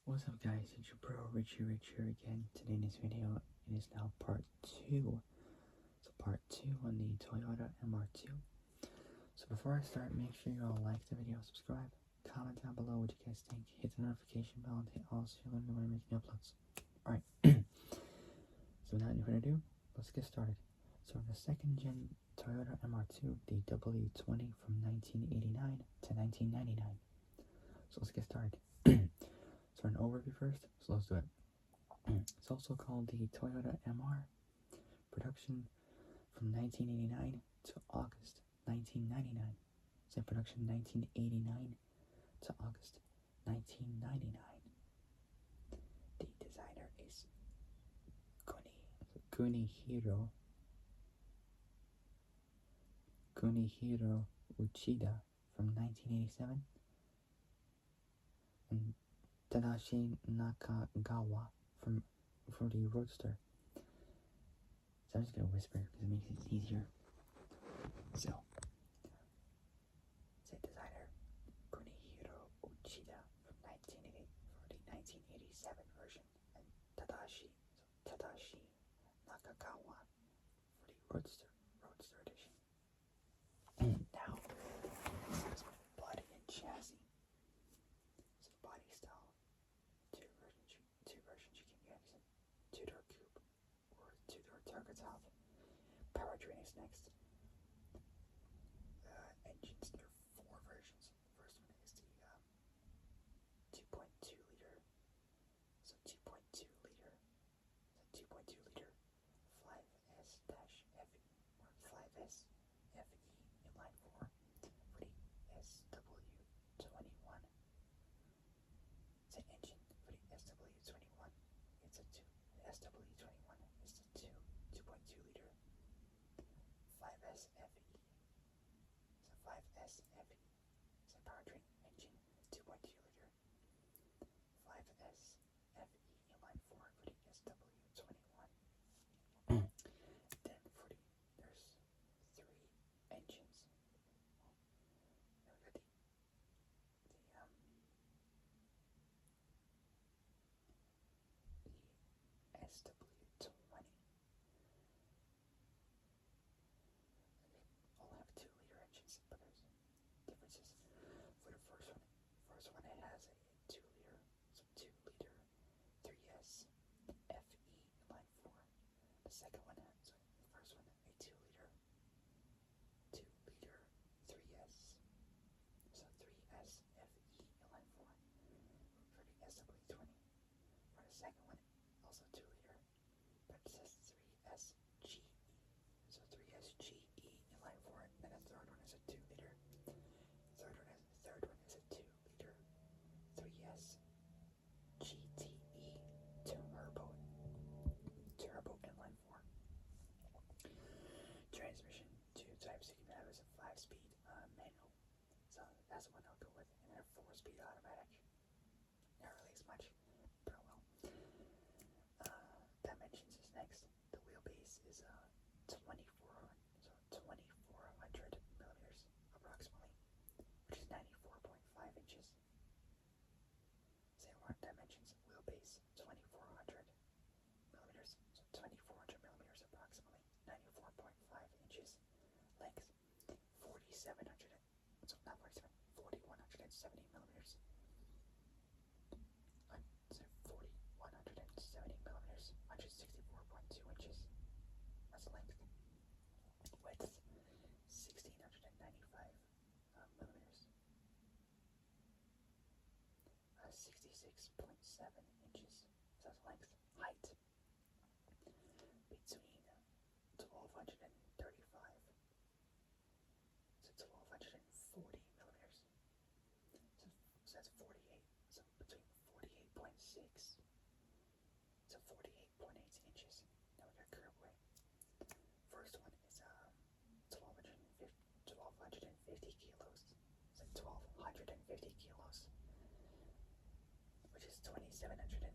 What's up guys, it's your bro Richie here again. Today in this video, it is now part 2. So part 2 on the Toyota MR2. So before I start, make sure you all like the video, subscribe, comment down below what you guys think, hit the notification bell, and hit all so you'll know when I'm making uploads. Alright, so without any further ado, let's get started. So the second gen Toyota MR2, the W20 from 1989 to 1999. So let's get started. So an overview first, so let's do it. It's also called the Toyota MR, production from 1989 to August 1999. So production 1989 to August 1999. The designer is Kunihiro Uchida from 1987, and Tadashi Nakagawa for the Roadster. So I'm just gonna whisper because it makes it easier. So, designer Kunihiro Uchida from 1980 for the 1987 version, and Tadashi Nakagawa for the Roadster edition. And now, this is body and chassis. So the body style, two versions you can get: two-door coupe or two-door turbo top. Powertrain is next. Engines, there are 4 versions. The first one is the 2.2 liter. So 2.2 liter. So 2.2 liter 5S-FE or 5S-FE inline 4 for the SW21. It's an engine for the SW21. It's a SW21 is the 2.2 liter 5S-FE. So 5S-FE is a powertrain engine, 2.2 liter 5S-FE inline 4 for the SW21. Then there's 3 engines. Now we got the SW20. They all have 2-liter engines, but there's differences. For the first one it has a 2-liter, so 2-liter 3S FE inline 4. The second one, so the first one, a 2-liter 3S, so 3S FE inline 4 for the SW20. For the second one, also 2-liter, but it says 3SGE, so 3SGE inline 4. And then the third one is a 2-liter. Third one is a 2-liter 3S GTE turbo inline 4. Transmission, 2 types. You can have as a 5-speed manual, so that's the one I'll go with, and then a 4-speed automatic. Not really as much, but oh well. Dimensions is next. The wheelbase is 2400 millimeters approximately, which is 94.5 inches. Same one, dimensions, wheelbase 2400 millimeters, so 2400 millimeters approximately, 94.5 inches. Length 4170 millimeters. So 4170 millimeters, 164.2 inches. That's length. Width 1695 millimeters. 66.7 inches. So that's length. Height between 1235 to 1240 millimeters. So that's 48. So between 48.6 to 48.8 inches. Now we got curb weight. First one is 1250 kilos. So 1250 kilos, which is 1250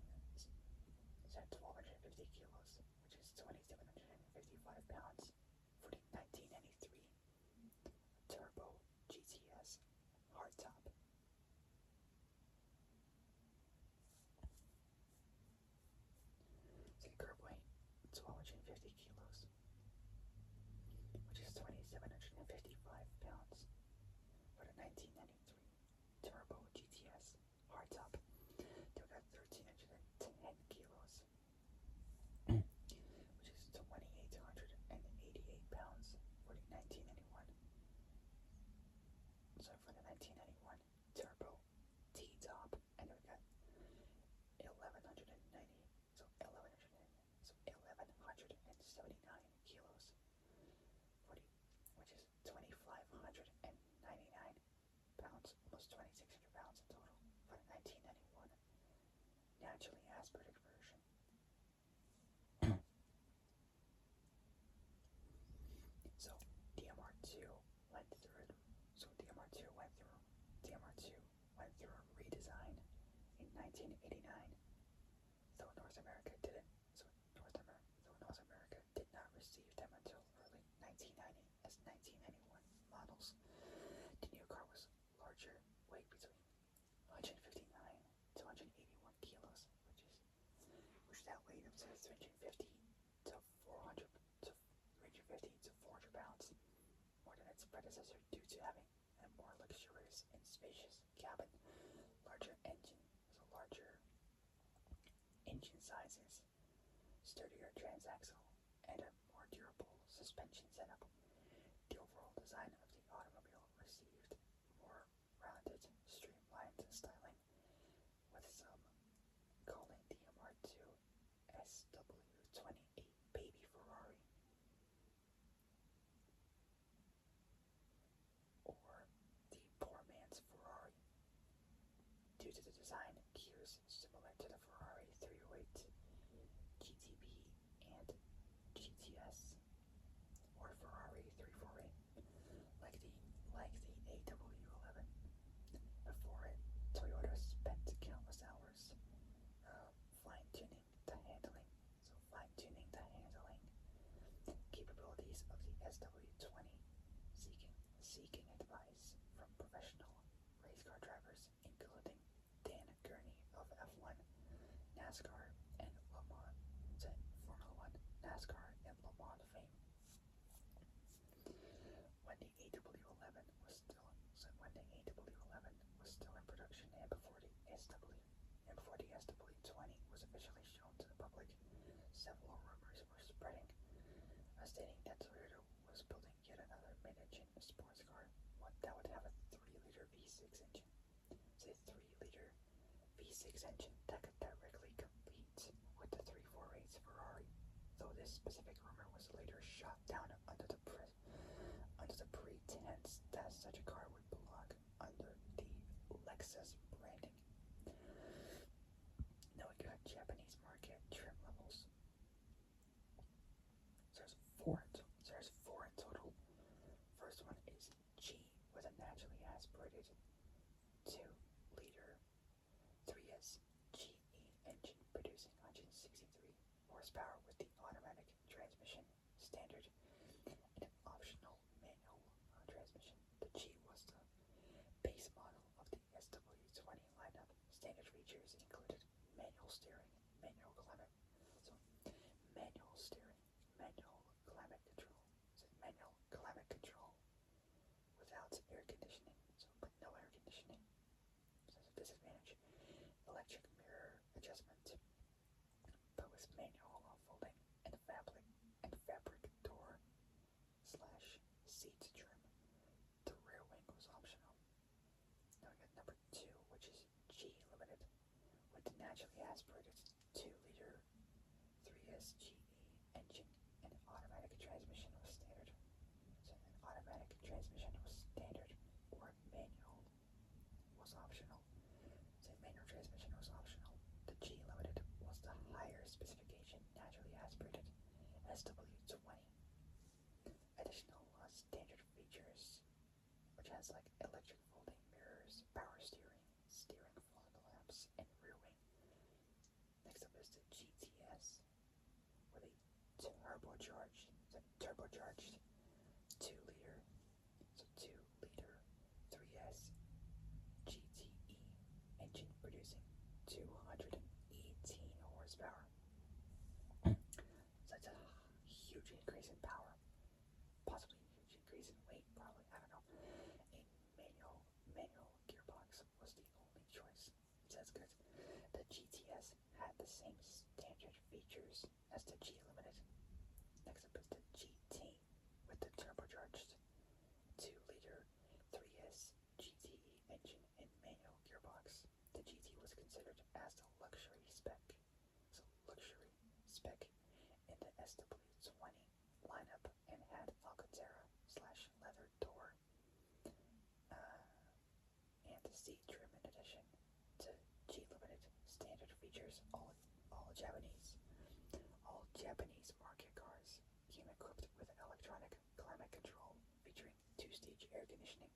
kilos, which is 2,755 pounds for the 1993 Turbo GTS hardtop. 79 kilos, 40, which is 2,599 pounds, almost 2,600 pounds in total for the 1991 naturally aspirated version. So DMR2 went through. DMR2 went through a redesign in 1989. Though North America didn't. Though North America did not receive them until early 1990 as 1991 models. The new car was larger, weighed between 159 to 181 kilos, which that weighed up to 350 to 400 pounds, more than its predecessor due to having a more luxurious and spacious cabin, larger engine sizes, sturdier transaxle, and a more durable suspension setup. The overall design of the automobile received more rounded, streamlined styling, with some calling the MR2 SW28 Baby Ferrari, or the poor man's Ferrari, due to the design cues similar to the Ferrari 308 GTB and GTS, or Ferrari 348, like the AW11. Before it, Toyota spent countless hours fine-tuning the handling capabilities of the SW20, seeking advice from professional race car drivers, including Dan Gurney of F1, NASCAR, and Le Mans, Formula One, NASCAR, and Le Mans fame. When the AW11 was still in production, and before the SW20 was officially shown to the public, several rumors were spreading, stating that Toyota was building yet another mid-engine sports car, that would have a 3-liter V6 engine. It's a 3-liter V6 engine that could directly compete with the 348's Ferrari, though this specific rumor was later shot down under the pretense that such a car would belong under the Lexus branding. Now we got Japanese market trim levels. So there's four in total. First one is G with a naturally aspirated 2-liter 3S GE engine producing 163 horsepower with the automatic transmission standard and an optional manual transmission. The G was the base model of the SW20 lineup. Standard features included manual steering, manual climate control without air conditioning, but no air conditioning. So that's a disadvantage. Electric mirror adjustment, but with manual folding and fabric door / seat trim. The rear wing was optional. Now we got number 2, which is G Limited, with the naturally aspirated 2-liter 3S GE engine and automatic transmission was standard. So an automatic transmission was standard, or manual was optional. So manual transmission was optional. The G Limited was the higher specification naturally aspirated SW20. Additional standard features, which has like electric folding mirrors, power steering fog lamps, and rear wing. Next up is the GTS, with a turbocharged 2-liter 3S GTE engine producing 218 horsepower. So that's a huge increase in power, possibly a huge increase in weight, probably, I don't know. A manual gearbox was the only choice. So that's good. The GTS had the same standard features as the G Limited. Next up is the GT with the turbocharged 2-liter 3S GTE engine and manual gearbox. The GT was considered as the luxury spec in the SW20 lineup and had Alcantara / leather door and C trim in addition to G limited standard features. All Japanese market cars came equipped with electronic climate control featuring 2-stage air conditioning.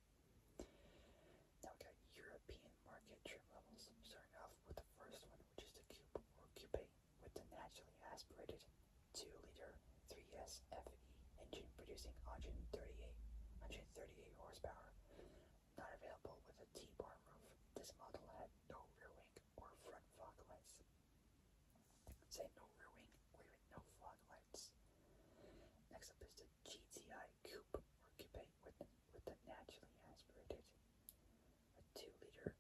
Now we got European market trim levels, starting off with the first one, which is the Coupe or Coupe with the naturally aspirated 2-liter 3S FE engine producing 138 horsepower. Not available with a T-bar roof, this model had no rear wing or front fog lights. Say no rear wing or even no fog lights. Next up is the GTI Coupe or Coupe with the naturally aspirated 2-liter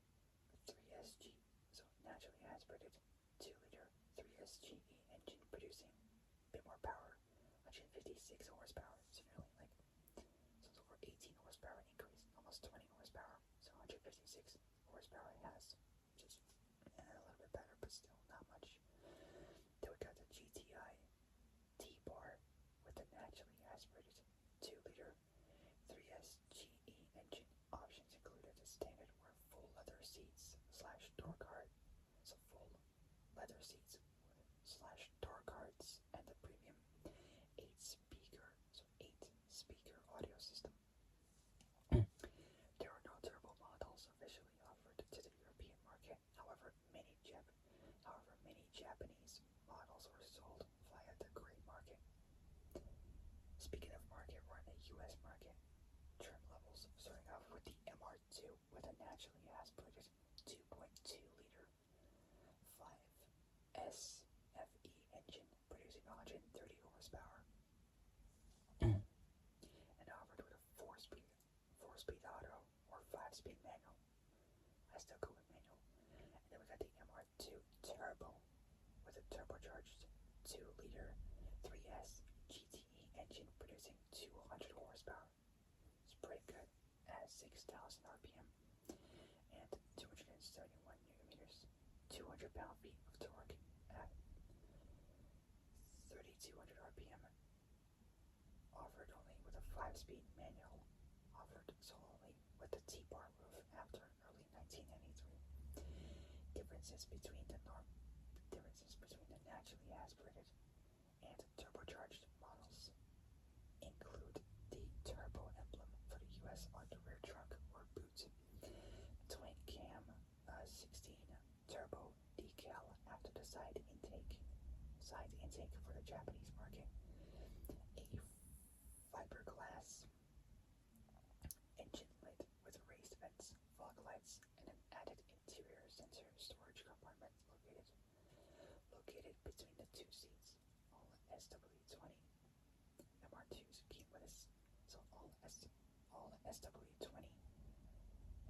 3SG, so naturally aspirated 2-liter 3SGE engine producing a bit more power, 156 horsepower, so nearly so it's over 18 horsepower increase, almost 20 horsepower, so 156 horsepower it has, just a little bit better, but still not much. Then we got the GTI T-Bar with the naturally aspirated 2-liter 3SGE engine. Options included the standard or full leather seats / door guard, so full leather seats / door guards, and the premium 8-speaker audio system. There are no turbo models officially offered to the European market. However, many Japanese models were sold via the gray market. Speaking of market, we're in the US market. Trim levels, starting off with the MR2 with a naturally aspirated 2.2-liter 5S FE engine producing 130 horsepower and offered with a 4-speed auto or 5-speed manual. I still go with manual. And then we got the MR2 Turbo with a turbocharged 2-liter 3S GTE engine producing 200 horsepower. It's pretty good at 6,000 RPM and 271 Newton meters, 200 pound-feet of torque at 3,200 RPM. Offered only with a 5-speed manual, offered solely with the T-bar roof after early 1993. Differences between the naturally aspirated and turbocharged models include the turbo emblem for the US on the rear trunk or boot, twin cam 16 turbo decal after the side intake for the Japanese market, a fiberglass engine lid with raised vents, fog lights, and an added interior sensor storage compartment located between the two seats. All SW20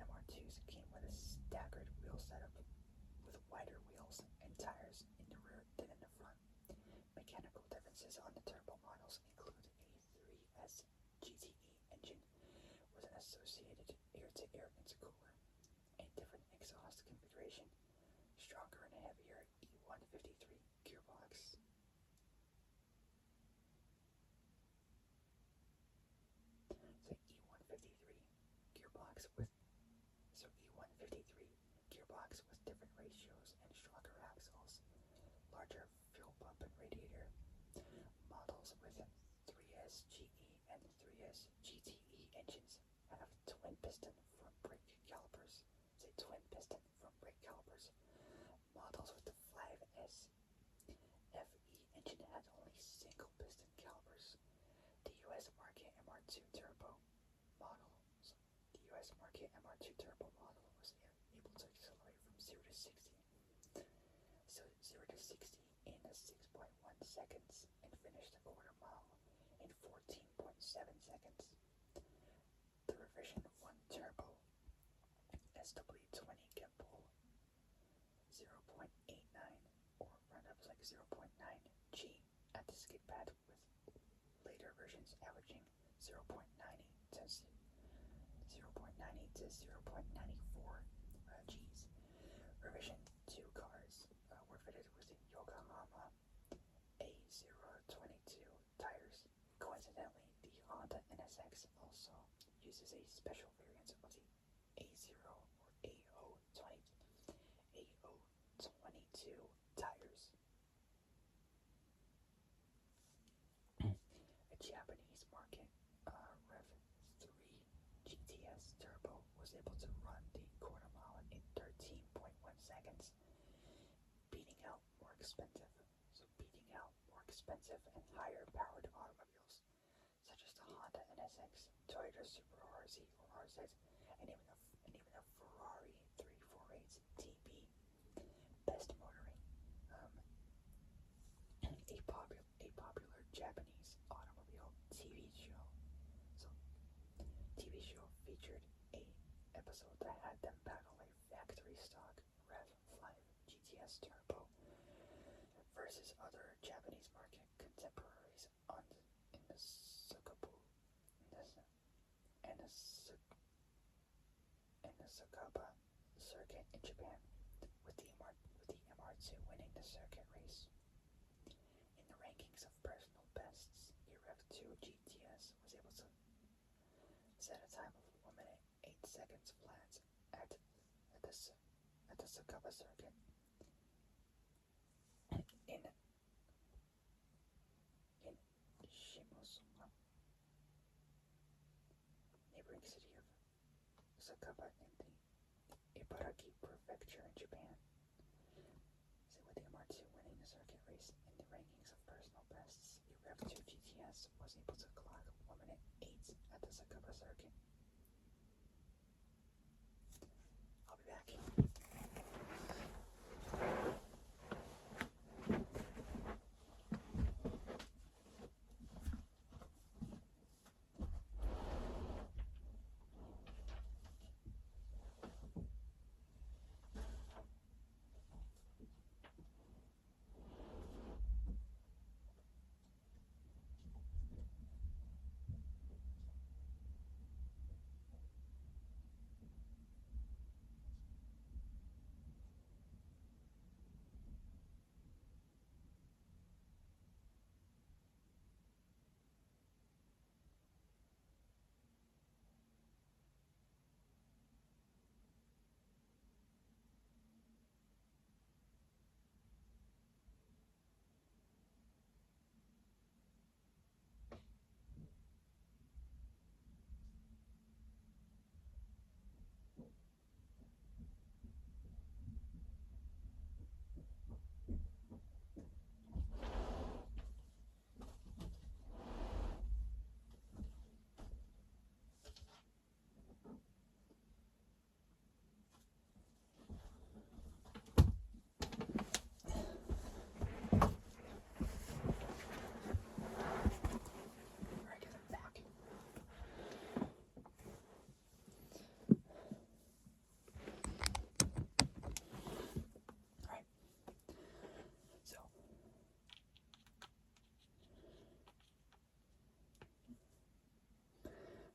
MR2s came with a staggered wheel setup with wider wheels and tires in the rear than in the front. Mechanical differences on the turbo models include a 3S GTE engine with an associated air-to-air intercooler, a different exhaust configuration, stronger and heavier E153 gearbox. So E153 gearbox with different ratios and stronger axles, larger fuel pump and radiator. Models with 3SGE and 3S GTE engines have twin piston front brake calipers. Models with the 5S FE engine had only single piston calipers. The US market MR2 turbo model was able to accelerate from 0 to 60. So 0 to 60 in 6.1 seconds and finish the quarter mile in 14.7 seconds. The revision 1 turbo SW20 can pull 0.89 or roundups like 0.9 G at the skid pad, with later versions averaging 0.90 to 0.94 Gs. Revision 2 cars were fitted with the Yokohama A022 tires. Coincidentally, this is a special variant of the A0 or AO22 tires. A Japanese market Rev 3 GTS Turbo was able to run the quarter mile in 13.1 seconds, beating out more expensive and higher powered automobiles such as the Honda NSX, Toyota Super RZ or RZ, and even a Ferrari 348 TB. Best motoring, a popular Japanese automobile TV show. So, TV show featured a episode that had them battle a factory stock Rev 5 GTS Turbo versus other Japanese market contemporaries in the Sukabu circuit in Japan, with the MR2 winning the circuit race. In the rankings of personal bests, the Rev 2 GTS was able to set a time of 1 minute 8 seconds flat at the Sakaba circuit. In Shimosuma, neighboring city of Sakaba in the Ibaraki Prefecture in Japan. So with the MR2 winning the circuit race in the rankings of personal bests, the Rev 2 GTS was able to clock 1 minute 8 at the Sakaba circuit. I'll be back.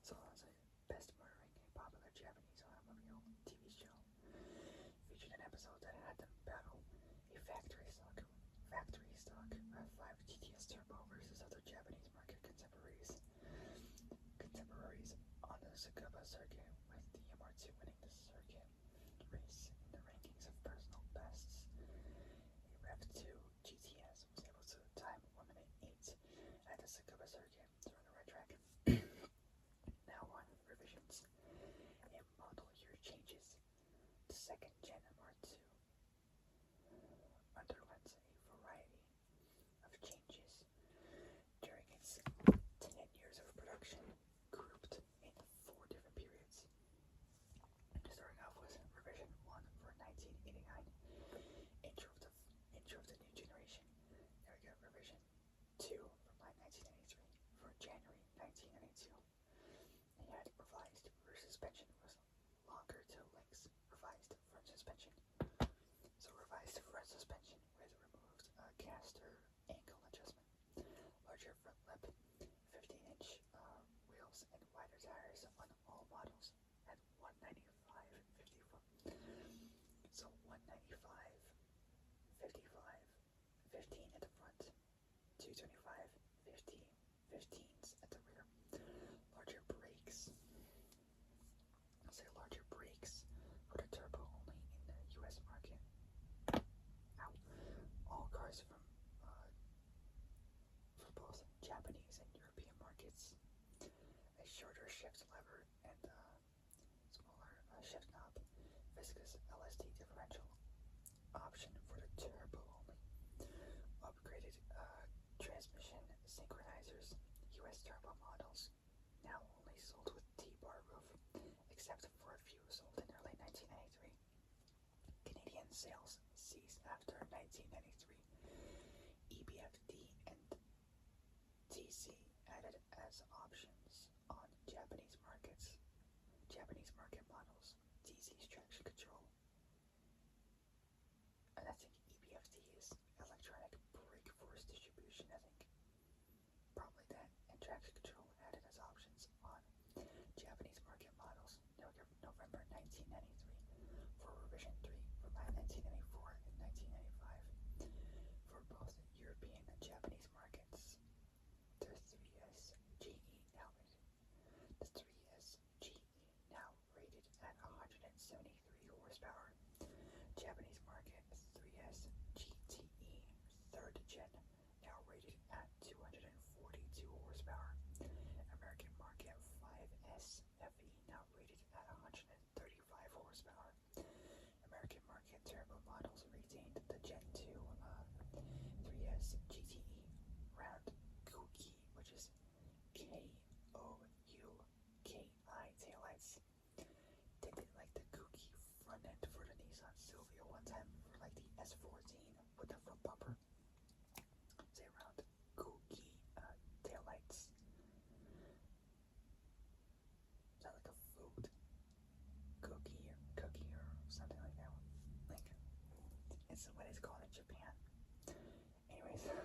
So that's Best Motoring, a popular Japanese automobile TV show, featured an episode that had them battle a factory stock Rev 5 GTS Turbo versus other Japanese market contemporaries on the Sakaba circuit, with the MR2 winning the circuit race in the rankings of personal bests. A Rev 2 GTS was able to time 1 minute 8 at the Sakaba circuit during the red track. Now on revisions and model year changes. The second gen MR2 underwent a variety of changes during its 10 years of production, grouped in 4 different periods. Starting off with revision 1 for 1989, intro of the new generation. Then we got revision 2 from 1993 for January 1992. It had revised rear suspension with longer toe lengths, revised front suspension. So revised front suspension with removed caster angle adjustment, larger front lip, 15-inch wheels, and wider tires on all models at 195/54. So 195/55, 15 at the front, 225/15, 15s at the rear. Larger brakes, shorter shift lever and smaller shift knob, viscous LSD differential option for the turbo only, upgraded transmission synchronizers, US turbo models, now only sold with T-bar roof, except for a few sold in early 1993. Canadian sales ceased after 1993. EBFD and TC added as options on Japanese market models. TC's traction control, and I think EBFD is electronic brake force distribution, I think. Probably that, and traction control added as options on Japanese market models November 1993 for revision 3 for 1994 and 1995 for both European and Japanese markets. The 3S GE now rated at 173 horsepower. Japanese market 3S GTE 3rd gen now rated at 242 horsepower. American market 5S FE now rated at 135 horsepower. American market turbo models retained the Gen 2 3S GTE round Kouki, which is Kouki taillights. Did they like the Kouki front end for the Nissan Silvia one time for like the S14 with the front bumper? Say around Kouki taillights. Is that like a food? Cookie or something like that? Like, it's what it's called in Japan. Anyways, it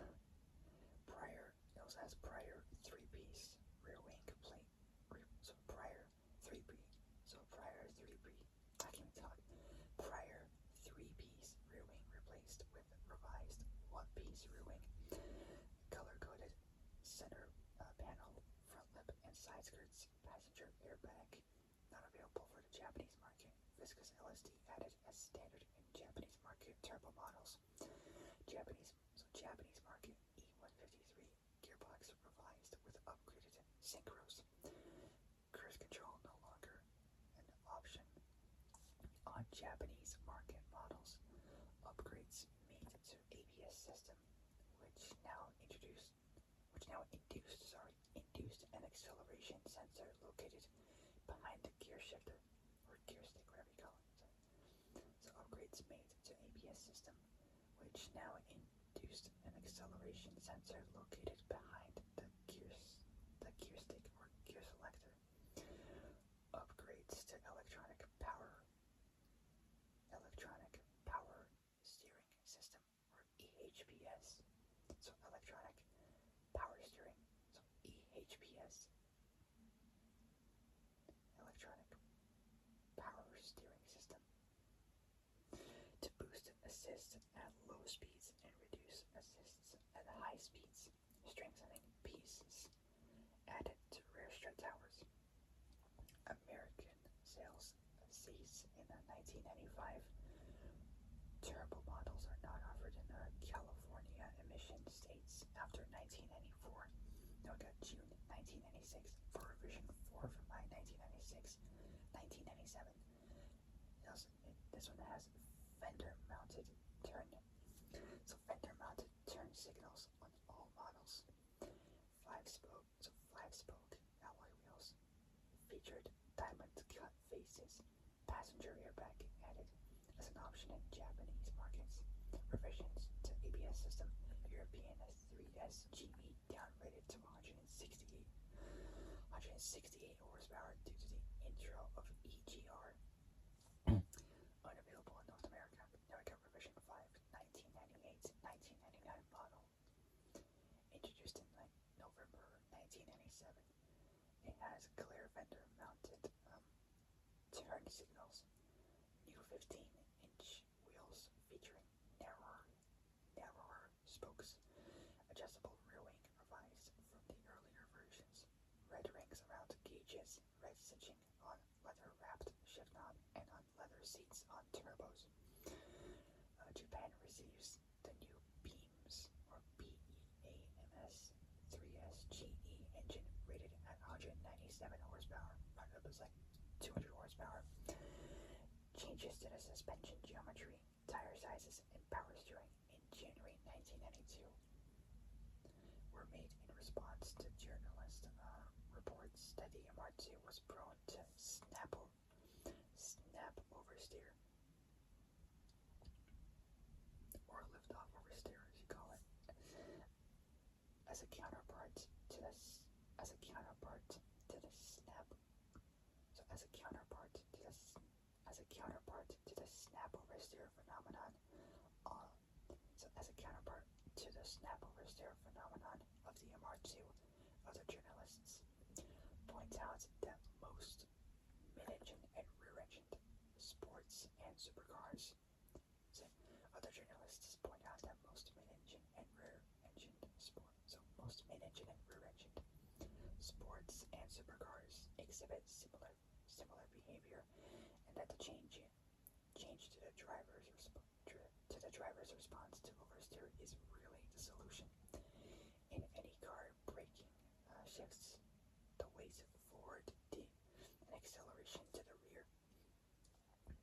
also has prior 3-piece rear wing plate. So prior 3-piece rear wing replaced with revised 1-piece rear wing. Color-coded center panel, front lip, and side skirts. Passenger airbag. Not available for the Japanese market. Viscous LSD added as standard in Japanese market turbo models. Japanese market E153 gearbox revised with upgraded synchros. Cruise control no longer an option on Japanese market models. Upgrades made to ABS system, which now induced an acceleration sensor located behind the gear shifter or gear stick, whatever you call it. So upgrades made to ABS system, which now induced an acceleration sensor located behind the gear stick or gear selector. Upgrades to electronic power steering system or EHPS. So electronic power steering. So EHPS. Electronic power steering system. To boost assist at low speeds and reduce assists at high speeds. Strengthening pieces added to rear strut towers. American sales cease in 1995. Turbo models are not offered in the California emission states after 1994. No, it got June 1996 for revision 4 from 1996, 1997. This one has fender-mounted turn signals on all models. 5-spoke alloy wheels. Featured diamond cut faces. Passenger airbag added as an option in Japanese markets. Revisions to ABS system. European 3S GE downgraded to 168 horsepower due to the intro of EGR. Unavailable in North America. Now we got revision 5, 1998-1999 model. Introduced in November 1997. It has clear fender mounted turn signals. New 15-inch wheels featuring narrower spokes. Adjustable rear wing revised from the earlier versions. Red rings around gauges. Red stitching on leather-wrapped shift knob and on leather seats on turbos. Japan receives the new BEAMS or BEAMS 3S GE engine rated at 196 horsepower. It was like 200 horsepower. Changes to the suspension geometry, tire sizes, and power steering in January 1992 were made in response to journalist reports that the MR2 was prone to snap oversteer, or lift off oversteer, as you call it, as a counterpart to the snap. So as a counterpart to the snap oversteer phenomenon. Of the MR2, other journalists point out that most mid-engine and rear-engined sports and supercars. So other journalists point out that most mid-engine and rear-engined sports and supercars exhibit similar behavior, and that the change to the driver's response to oversteer is really the solution. In any car, braking shifts the weight forward and acceleration to the rear.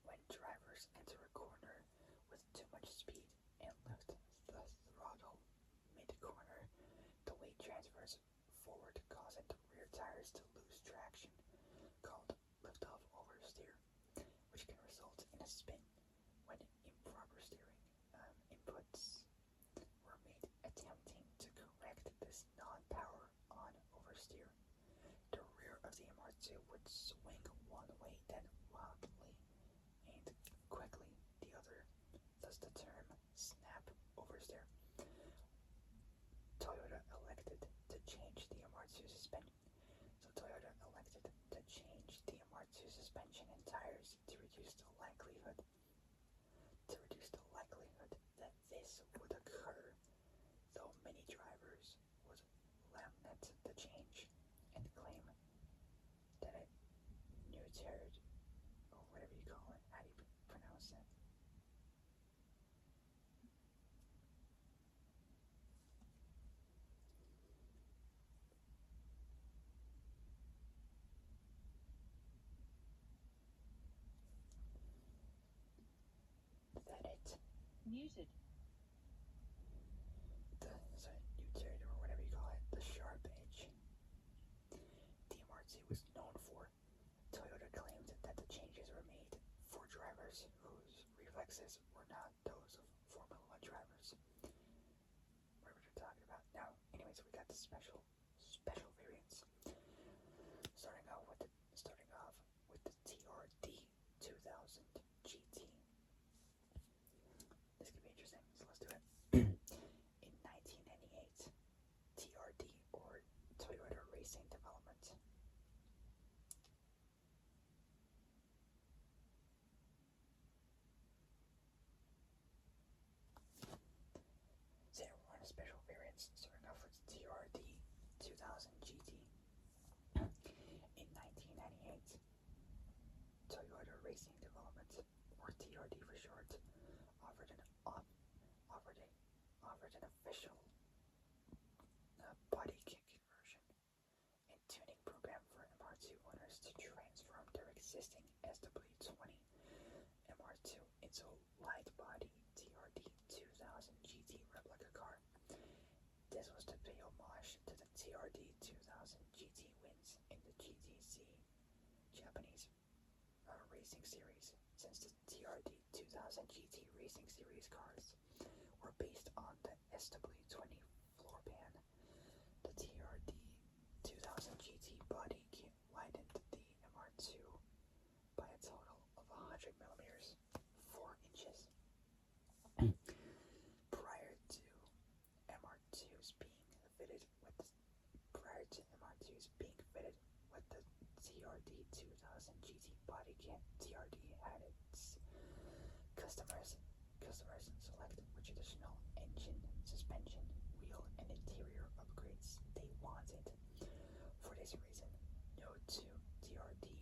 When drivers enter a corner with too much speed and lift the throttle mid-corner, the weight transfers forward, causing the rear tires to lose traction, called lift-off oversteer, which can result in a spin when improper steering inputs were made attempting to correct this non-power on oversteer. The rear of the MR2 would swing one way, then wildly and quickly the other, thus the term snap oversteer. Toyota elected to change the MR2 suspension. And tires to reduce the likelihood that this would occur, though many drivers would lament the change and claim that it neutered, or whatever you call it, how do you pronounce it? That it muted. Neutered, or whatever you call it, the sharp edge the MR2 was known for. Toyota claimed that the changes were made for drivers whose reflexes were not those of Formula 1 drivers. Whatever they're talking about. Now, anyways, we got the special variants. Starting off with the TRD 2000 GT. This could be interesting, so let's do it. In 1998, TRD, or Toyota Racing Development. So we're on a special variants, starting off with TRD 2000 GT. In 1998, Toyota Racing Development, or TRD for short, offered an official body kit conversion and tuning program for MR2 owners to transform their existing SW20 MR2 into a light body TRD 2000 GT replica car. This was to pay homage to the TRD 2000 GT wins in the GTC Japanese racing series, since the TRD 2000 GT racing series cars were based on the SW20 floor pan. The TRD 2000 GT body kit widened the MR2 by a total of 100 millimeters, 4 inches. Prior to MR2s being fitted with the TRD 2000 GT body kit, TRD had its customers select which additional engine, suspension, wheel, and interior upgrades they wanted. For this reason, no two TRD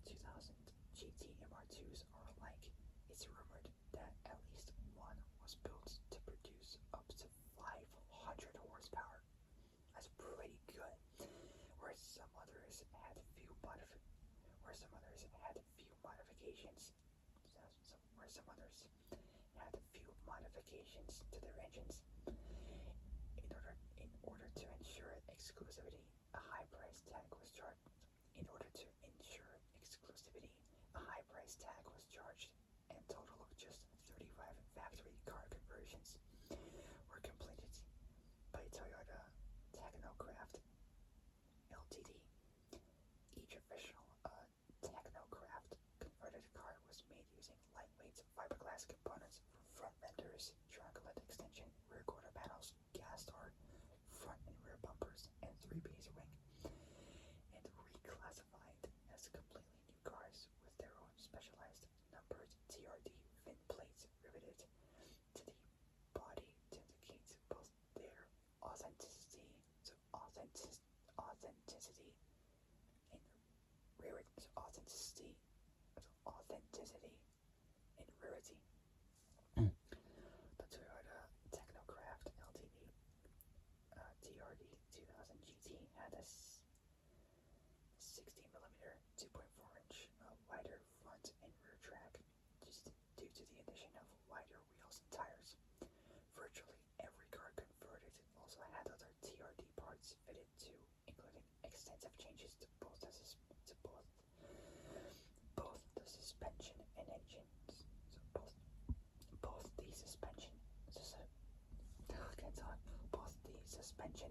2000 GT MR2s are alike. It's rumored that at least one was built to produce up to 500 horsepower. That's pretty good. Whereas some others had some others had a few modifications to their engines. In order to ensure exclusivity, a high price tag was charged. In order to ensure exclusivity, a high price tag was charged, and a total of just 35 factory car conversions were completed by Toyota Technocraft Ltd. Each official Technocraft converted car was made using lightweight fiberglass components for front fenders, trunk-led extension, rear quarter panels, gas door, front and rear bumpers, and 3-piece wing, and reclassified as completely new cars with their own specialized numbered TRD fin plates riveted to the body to indicate both their authenticity and rarity. The Toyota Technocraft Ltd. TRD 2000 GT had a 60mm 2.4-inch wider front and rear track due to the addition of wider wheels and tires. Virtually every car converted also had other TRD parts fitted too, including extensive changes to both the suspension and engines. Both the suspension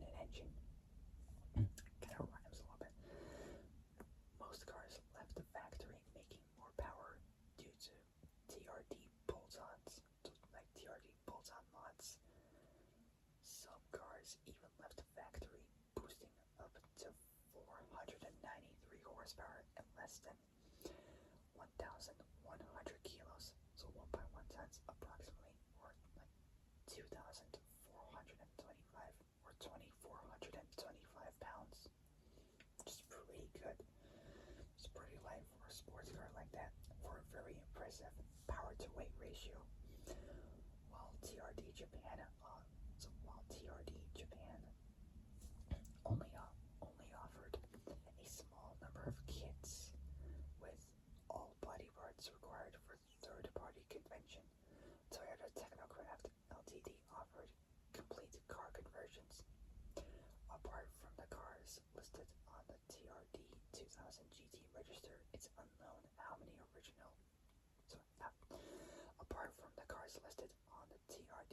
and engine kind of rhymes a little bit. Most cars left the factory making more power due to TRD bolt-ons, like TRD bolt-on mods. Some cars even left the factory boosting up to 493 horsepower and less than 1,100 kilos, so 1.1 tons approximately, or like 2,425 or 2,425 pounds, which is pretty good. It's pretty light for a sports car like that, for a very impressive power to weight ratio. While TRD Japan only offered a small number of kits with all body parts required for third-party convention, Toyota Technocraft Ltd. offered complete car conversions. Apart from the cars listed on the TRD 2000 GT register, it's unknown how many original. Apart from the cars listed on the TRD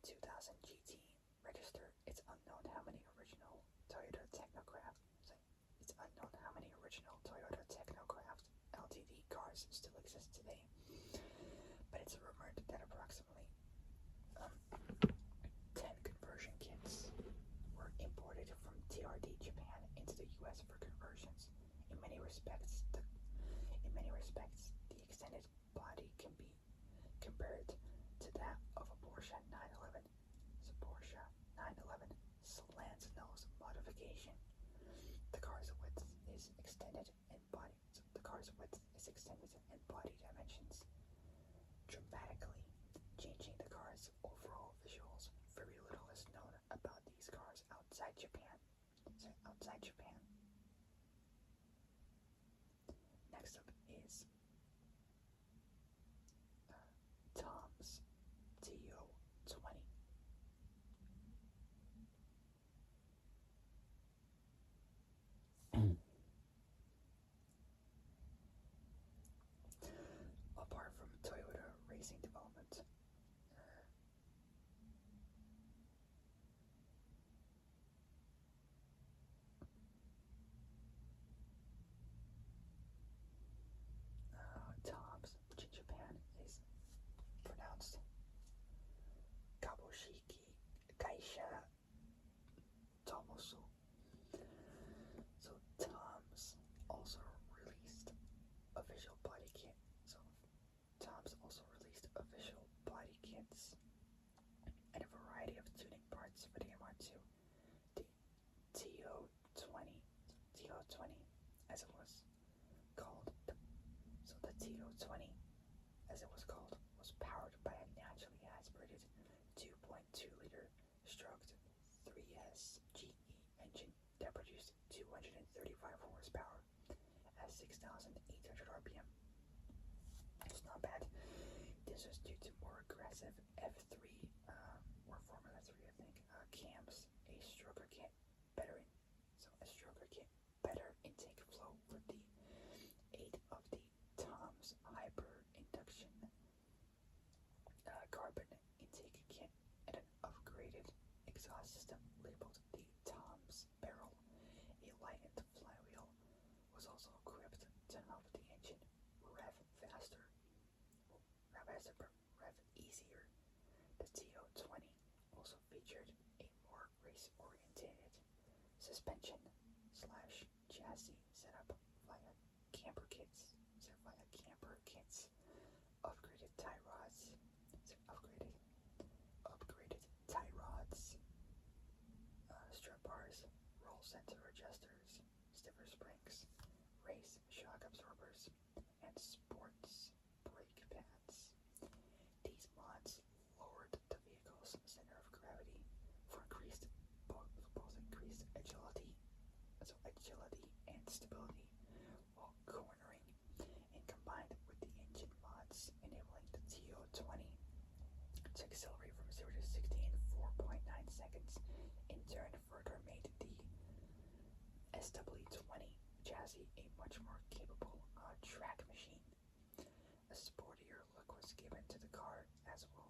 2000 GT register, it's unknown how many original Toyota Technocraft. It's unknown how many original Toyota Technocraft Ltd. cars still exist today, but it's rumored that approximately 10 conversion kits were imported from TRD Japan into the US for conversions. In many respects, the extended body can be compared to that of a Porsche 911. It's a Porsche 911 slant nose modification. The car's width is extended in body dimensions, dramatically changing the car's overall visuals. Very little is known about these cars outside Japan. Next up is Tom's TO20. Apart from Toyota racing development, Tom's, which in Japan is pronounced Kabushiki Kaisha Tomosu. So Tom's also released official body kit. And a variety of tuning parts for the MR2. The TO20, as it was called. The TO20, as it was called, was powered by a naturally aspirated 2.2-liter stroked 3S GE engine that produced 235 horsepower at 6,800 RPM. It's not bad. This was due to more aggressive F3 or Formula 3, I think, cams, a stroker kit, better intake flow for the aid of the Tom's hyper induction carbon intake kit, and an upgraded exhaust system labeled the Tom's barrel. A lightened flywheel was also equipped to help the engine rev faster, rev easier. The TO20 also featured a more race-oriented suspension slash chassis setup via camper kits, upgraded tie rods, strut bars, roll center adjusters, stiffer springs, race shock absorbers, and sports brake pads. These mods lowered the vehicle's center of gravity for both increased agility and stability while cornering, and combined with the engine mods enabling the TO20 to accelerate from 0 to 60 in 4.9 seconds, in turn further made the SW20 chassis a much more capable track machine. A sportier look was given to the car as well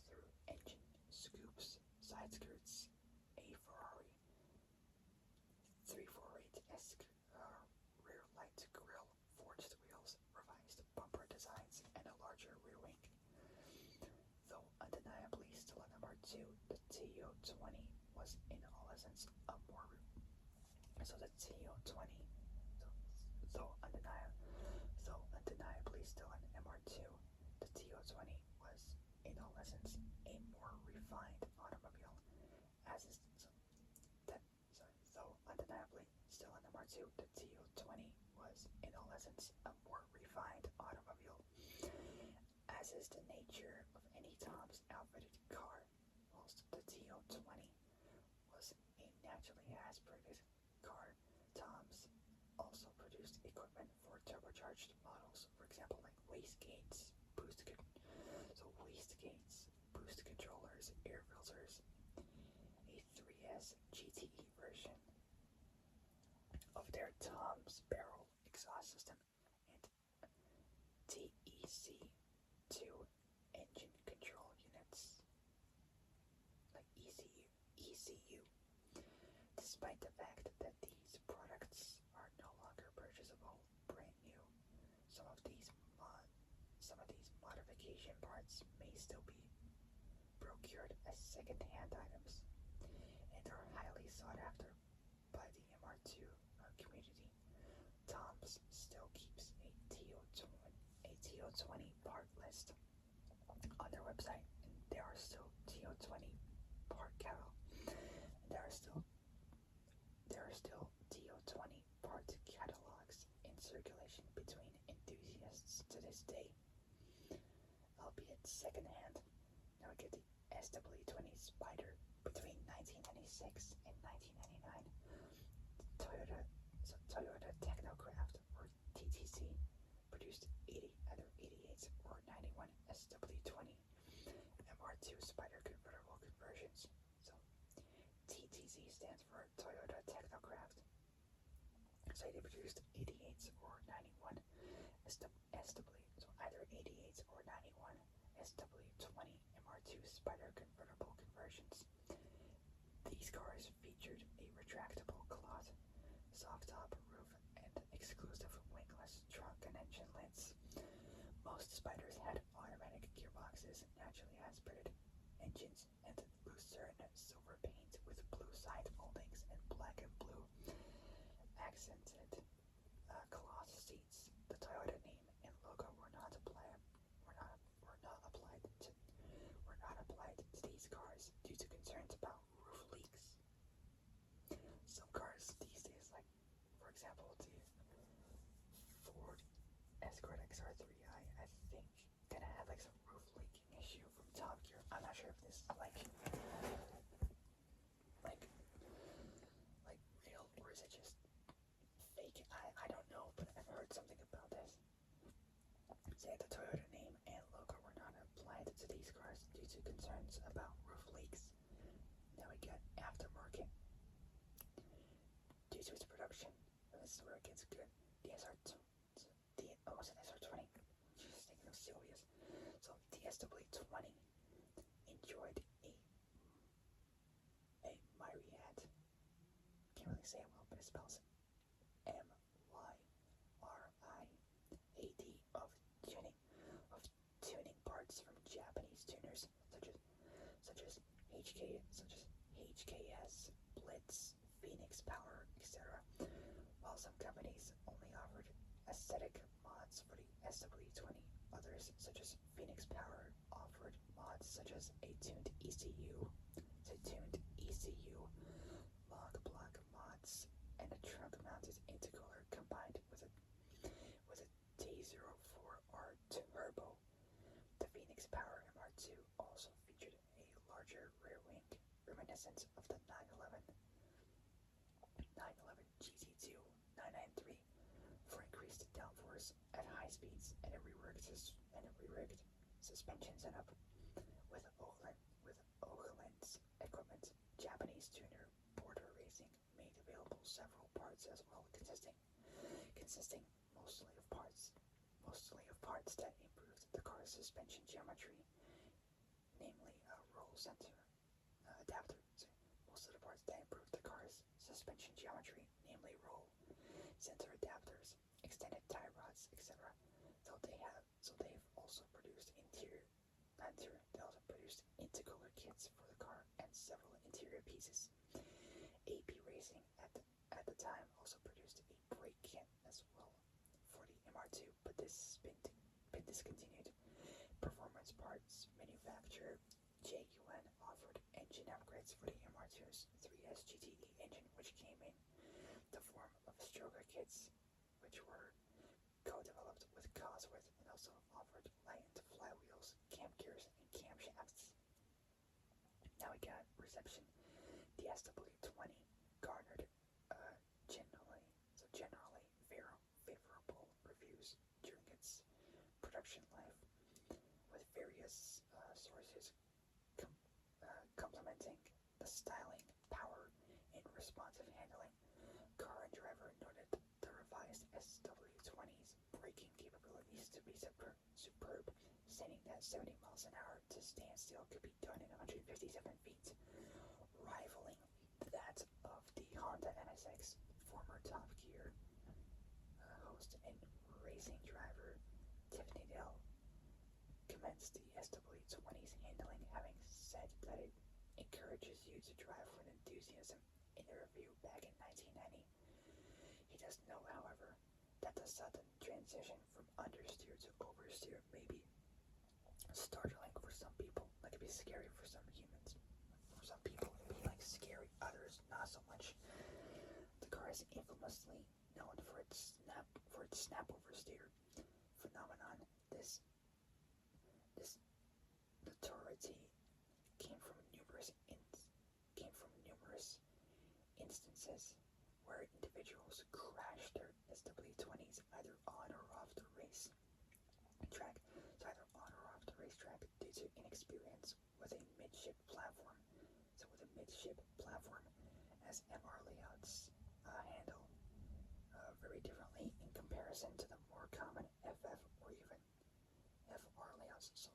through engine scoops, side skirts, a Ferrari 348-esque rear light grille, forged wheels, revised bumper designs, and a larger rear wing. Though undeniably still an MR2, the TO20 was in all essence a more though undeniably still an MR2, the TO20 was in all essence a more refined automobile, though undeniably still an MR2, the TO20 was in all essence a more refined automobile, as is the nature of any Tom's outfitted car. Whilst the TO20 was a naturally aspirated car, Tom's also produced equipment for turbocharged models, for example, like wastegates, boost controllers, air filters, a 3S GTE version of their Tom's barrel exhaust system, and TEC2 engine control units, like ECU. Despite the fact that these products are no longer purchasable brand new, some of these modification parts may still be procured as second-hand items and are highly sought after by the MR2 community. Tom's still keeps a TO20 part list on their website, and there are still TO20 part TO20 part catalogs in circulation between enthusiasts to this day, albeit secondhand. Now we get the SW20 Spider. Between 1996 and 1999, Toyota Technocraft, or TTC, produced either 88 or 91 SW20 MR2 Spider convertible conversions. So TTC stands for Toyota Technocraft. So they produced 88 or 91 SW, so either 88 or 91 SW20 MR2 Spider convertible conversions. These cars featured a retractable cloth soft top roof and exclusive wingless trunk and engine lids. Most Spiders had automatic gearboxes, naturally aspirated engines, and lucerne silver paint with blue side moldings and black and blue accented cloth seats. The Toyota name and logo were not applied to these cars due to concerns about roof leaks. Some cars these days, like for example the Ford Escort XR3i, I think gonna have like some roof leaking issue from Top Gear. I'm not sure if this is like real, or is it just fake? I don't know, but I've heard something about this. So the Toyota name and to concerns about roof leaks. Now we get aftermarket. Due to its production, this is where it gets good. The almost an SR20. Just thinking of Sylvia's. So the SW20 enjoyed a myriad. Can't really say it well, but it spells MYRIAD of tuning parts from Japanese tuners such as HKS, Blitz, Phoenix Power, etc. While some companies only offered aesthetic mods for the SW20, others such as Phoenix Power offered mods such as a tuned ECU, log block mods, and a trunk-mounted intercooler combined with a T04R turbo. The Phoenix Power MR2 also featured a larger rear wing, reminiscent of the 911 GT2 993, for increased downforce at high speeds, and a reworked suspension setup with Oakland's equipment. Japanese tuner Border Racing made available several parts as well, consisting mostly of parts that improved the car's suspension geometry, namely a roll center adapter. Most of the parts that improved the car's suspension geometry, namely roll center adapters, extended tie rods, etc. They've also produced intercooler kits for the car and several interior pieces. AP Racing at the time also produced a brake kit as well for the MR2, but this has been discontinued. Performance parts manufacturer JUN offered engine upgrades for the MR2's 3S GTE engine, which came in the form of stroker kits, which were co-developed with Cosworth, and also offered lightened flywheels, cam gears, and camshafts. Now we got reception. The SW20 garnered generally favorable reviews during its production life, with various sources complimenting the styling, power, and responsive handling. Car and Driver noted the revised SW20's braking capabilities to be superb, stating that 70 miles an hour to standstill could be done in 157 feet, rivaling that of the Honda NSX. Former Top Gear host and racing driver Tiffany Dell commends the SW20's handling, having said that it encourages you to drive with enthusiasm. In a review back in 1990, he does know, however, that the sudden transition from understeer to oversteer may be startling for some people. Like, it'd be scary for some humans. For some people, it'd be like scary. Others, not so much. The car is infamously known for its snap oversteer phenomenon. This notoriety came from numerous instances where individuals crashed their SW20s either on or off the racetrack, due to inexperience with a midship platform. So with a midship platform, as MR layouts handle very differently in comparison to the more common FF or even FR layouts. So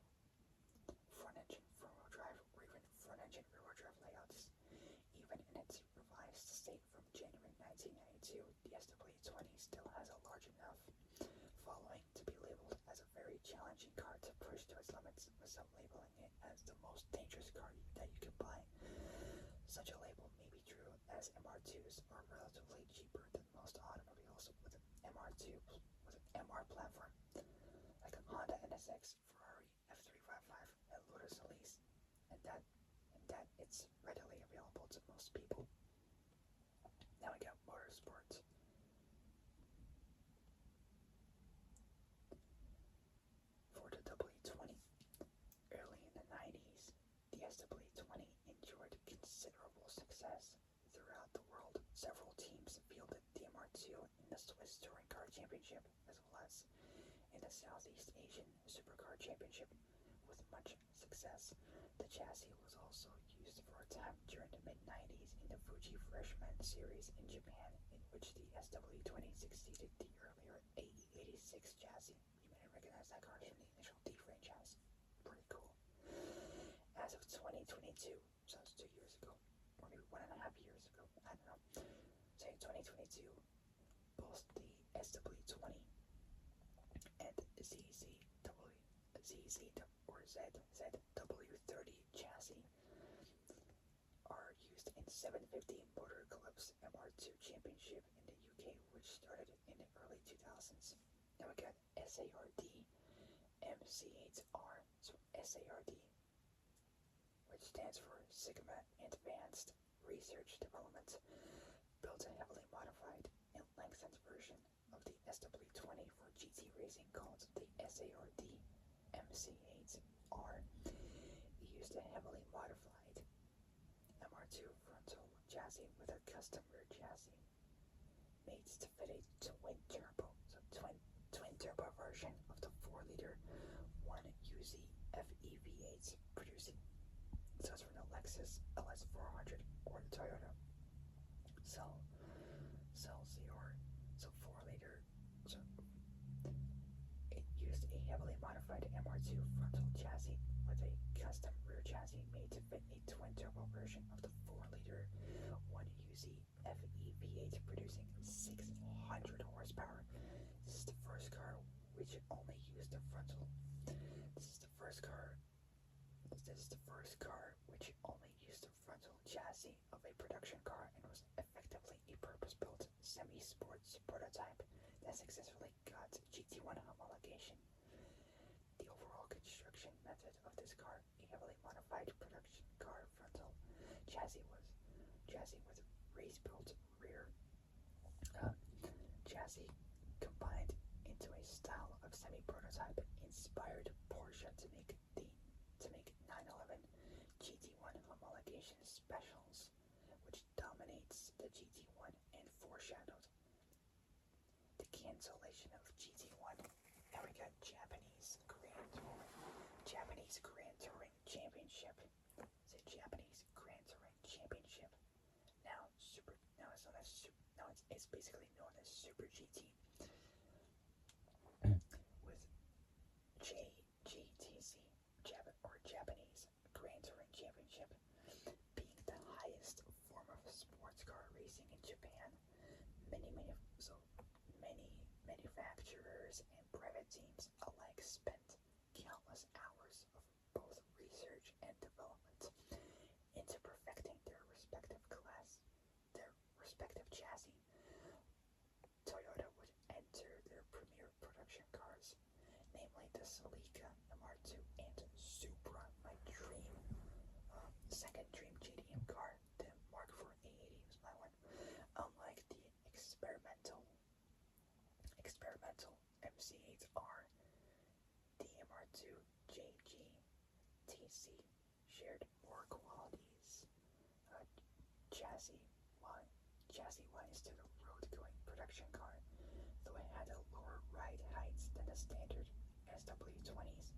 front engine front-wheel drive or even front engine rear-wheel drive layouts. Even in its revised state from January 1992, the SW20 still has a large enough following to be labeled as a very challenging car to push to its limits, with some labeling it as the most dangerous car that you can buy. Such a label may be true, as MR2s are relatively cheaper than most automobiles with an MR2 with an MR platform, like a Honda NSX, Ferrari F355, and Lotus Elise, and that it's readily available to most people. Now we got motorsports. For the W20, early in the 90s, the SW20 enjoyed considerable success throughout the world. Several teams fielded the MR2 in the Swiss Touring Car Championship, as well as in the Southeast Asian Supercar Championship, with with much success. The chassis was also used for a time during the mid-90s in the Fuji Freshman series in Japan, in which the SW20 succeeded the earlier A.A. 86 chassis. You may recognize that car from the initial D franchise. Pretty cool. As of 2022, so that's 2 years ago, or maybe 1.5 years ago, I don't know. So in 2022, both the SW20 and ZW30 chassis are used in 750 Motor Club's MR2 Championship in the UK, which started in the early 2000s. Now we got SARD MC8R, so SARD, which stands for Sigma Advanced Research Development, built a heavily modified and lengthened version of the SW20 for GT racing called the SARD MC8R. It used a heavily modified MR2 frontal chassis with a custom rear chassis made to fit a twin turbo version of the 4-liter 1UZ FEV8 producing. So it's from the Lexus LS400 or the Toyota Celsior. So 4-liter. So it used a heavily modified MR2 frontal chassis with a custom rear chassis made to fit a twin turbo version of the 4-liter 1UZ FEV8 producing 600 horsepower. This is the first car which only used the frontal. This is the first car which only used the frontal chassis of a production car and was effectively a purpose-built semi-sports prototype that successfully got GT1 homologation. The overall construction method of this car, a heavily modified production car frontal chassis with race-built rear chassis combined into a style of semi-prototype inspired Porsche to make 911 GT1 homologation specials, which dominates the GT1 and foreshadowed the cancellation of GT1. Now we got Japanese Grand Touring Championship. It's a Japanese Grand Touring Championship. Now it's basically known as Super GT. With JGTC, or Japanese Grand Touring Championship, being the highest form of sports car racing in Japan. Many manufacturers and private teams alike spent countless hours of both research and development into perfecting their respective chassis. Toyota would enter their premier production cars, namely the Celica MR2 and Supra, my second dream JDM car. The Mark IV A80 was my one. Unlike the experimental MC8R, the MR2 JGTC shared more qualities chassis-wise to the road-going production car, though it had a lower ride heights than the standard SW20s,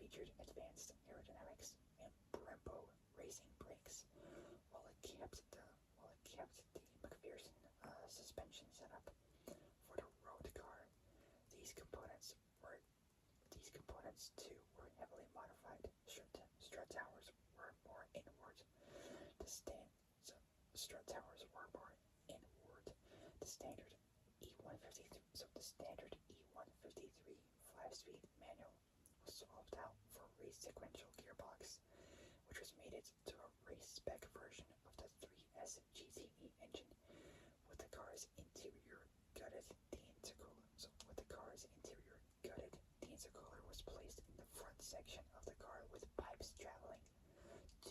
featured advanced aerodynamics and Brembo racing brakes, while it kept the McPherson suspension setup for the road car. These components too were heavily modified. Strut towers were more inward. The standard E153 5-speed manual was swapped out for a race sequential gearbox, which was mated to a race spec version of the 3S GTE engine. With the car's interior gutted, the intercooler was placed in the front section of the car with pipes traveling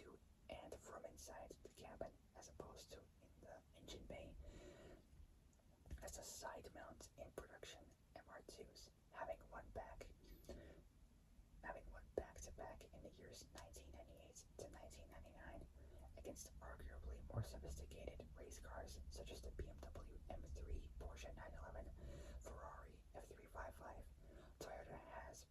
to and from inside the cabin, as opposed to in the engine bay. As a side mount in production MR2s, having one back in the years 1998 to 1999, against arguably more sophisticated race cars such as the BMW M3, Porsche 911, Ferrari F355. Toyota has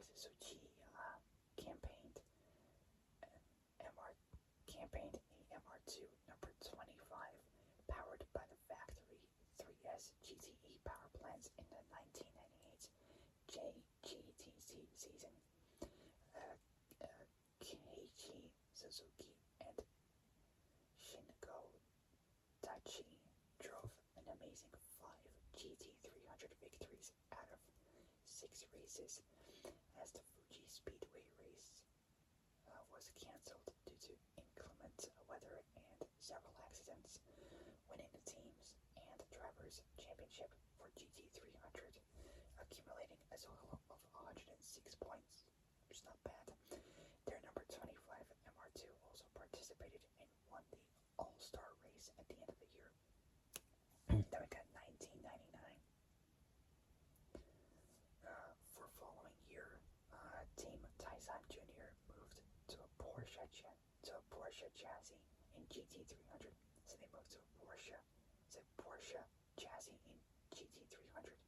with Suchi campaigned campaigned a MR2 number 25, powered by the factory 3S GTE power plants in the 1998 JGTC season. Keiichi Suzuki and Shingo Tachi drove an amazing 5 GT300 victories out of 6 races as the Fuji Speedway race was cancelled due to inclement weather and several accidents, winning the teams and drivers championship for GT300, accumulating a total of 106 points, which is not bad. Their number 25 MR2 also participated and won the All-Star race at the end of the year. Then we got 1999. For following year, Team Tyson Jr. moved to a Porsche chassis in GT300. So they moved to a Porsche chassis in GT300,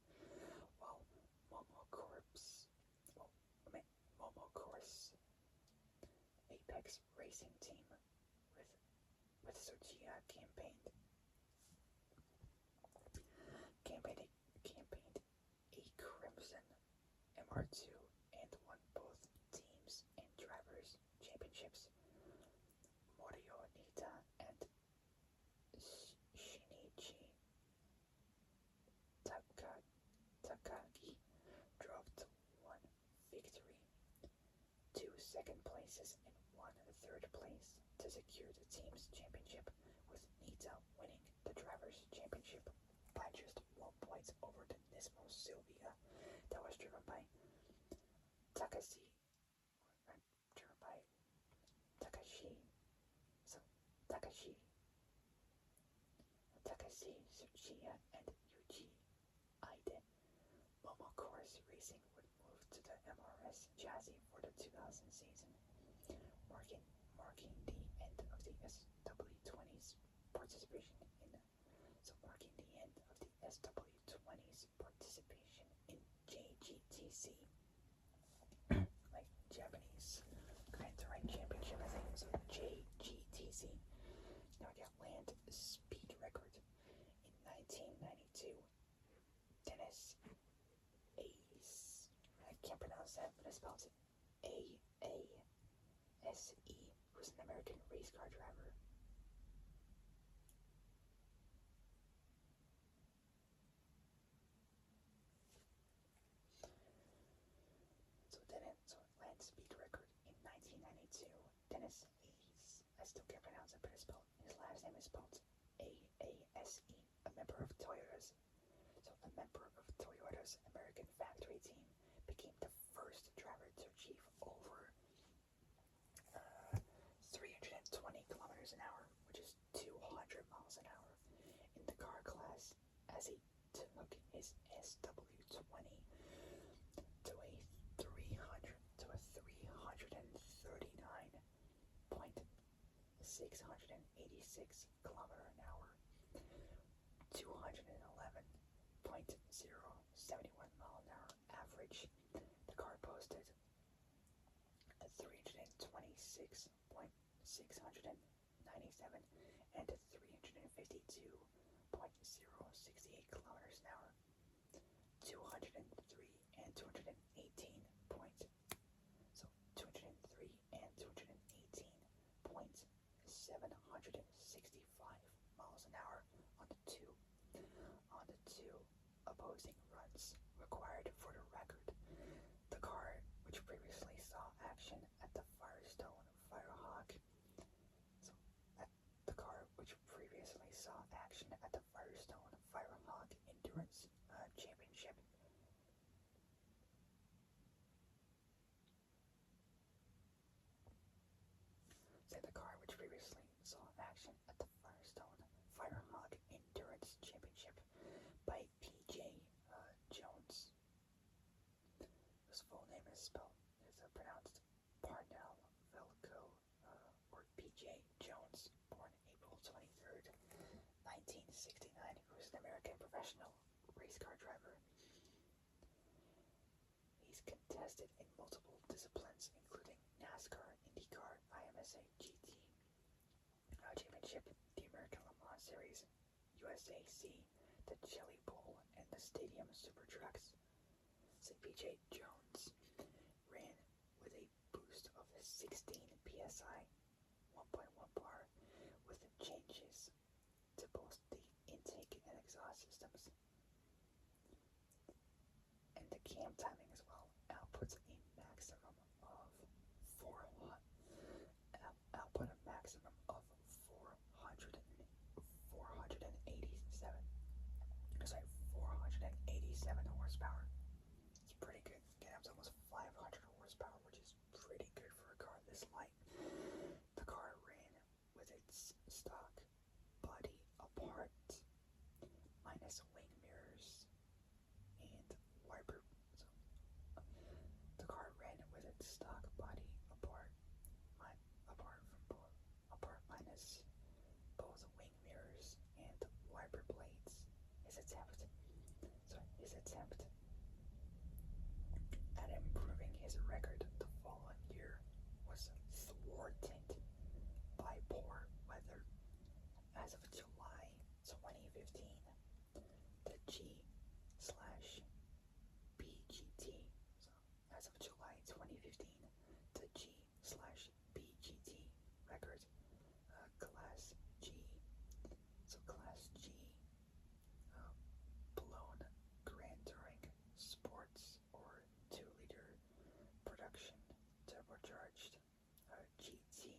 while Momocorp's Apex Racing Team with Sochia campaigned a Crimson MR2 and won both teams and drivers championships. Morio Nita and Shinichi Takagi drove to 1 victory, 2 second places, and 1 third place to secure the team's championship, with Nita winning the drivers' championship by just 1 point over the Nismo Silvia that was driven by Takashi Tsuchiya and Yuji Aide. Momocor's Racing would move to the MRS chassis for the 2000 season, marking the end of the SW20's participation in JGTC, like Japanese Grand Touring Championship, I think. So JGTC. Now we got land speed record in 1992. Dennis Ace. I can't pronounce that, but I spelled it A.A.S.E. who's an American race car driver. So land speed record in 1992. Dennis Ace. I still can't pronounce it, but his last name is spelled A.A.S.E. A member of Toyota's American factory team, became the first driver to achieve over 320 kilometers an hour, which is 200 miles an hour, in the car class, as he took his SW20 to a 339.686 kilometer an hour, 211.071 mile an hour average. The car posted a 326.697 and 352.068 kilometers an hour, 203 and 218 points. So 203 and 218.765 miles an hour on the two opposing runs required for the record. The car, which previously saw action at the Firestone Firehawk Endurance Championship. The car, which previously saw action at the Firestone Firehawk Endurance Championship by P.J. Jones, whose full name is pronounced Parnell Velco, or P.J. Jones, born April 23rd, 1969, who is an American professional race car driver. He's contested in multiple Championship, the American Le Mans Series, USAC, the Jelly Bowl, and the Stadium Super Trucks. So BJ Jones ran with a boost of 16 psi, 1.1 bar, with changes to both the intake and exhaust systems, and the cam timing as well. Outputs a maximum of 487. Sorry, 487 horsepower. It's pretty good. Getting up to almost 500 horsepower, which is pretty good for a car this light. The car ran with its stock body apart, minus wing mirrors and wiper. So, the car ran with its stock body apart, minus both wing mirrors and wiper blades. His attempt at improving his record the following year was thwarted by poor weather. As of July 2015, the G/BGT. So as of July 2015, the G/BGT record, Class G. So Class G, blown Grand Touring Sports or 2-liter production turbocharged GT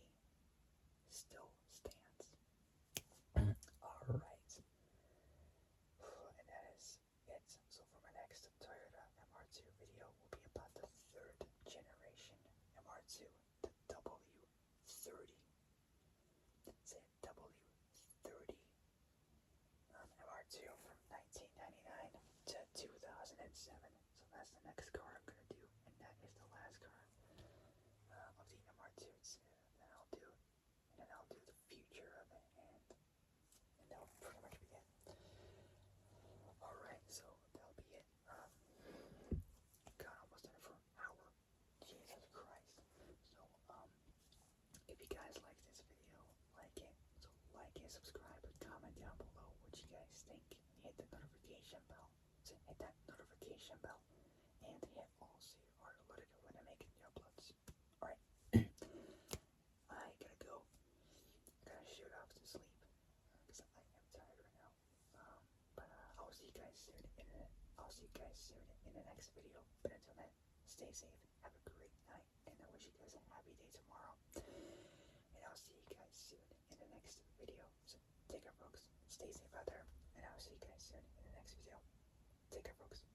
still stands. Alright. And that is it. So for my next Toyota MR2 video will be about the 3rd generation MR2, the W30. That's it, W30. MR2 from 1999 to 2007. So that's the next car I'm going to do, and that is the last car of the MR2s. Then I'll do the future of it, and that'll pretty much be it. Alright, so that'll be it. Got almost done it for an hour. Jesus Christ. So, if you guys like this video, like it. So like it, subscribe, comment down below what you guys think. Hit the notification bell. So hit that notification bell. And hit all so you are alerted when I make new uploads. Alright. I gotta go. Gotta shoot off to sleep. Because I am tired right now. But I'll see you guys soon in the next video. But until then, stay safe, have a great night, and I wish you guys a happy day tomorrow. And I'll see you guys soon in the next video. So take care, folks. Stay safe out there, and I'll see you guys soon in the next video. Take care, folks.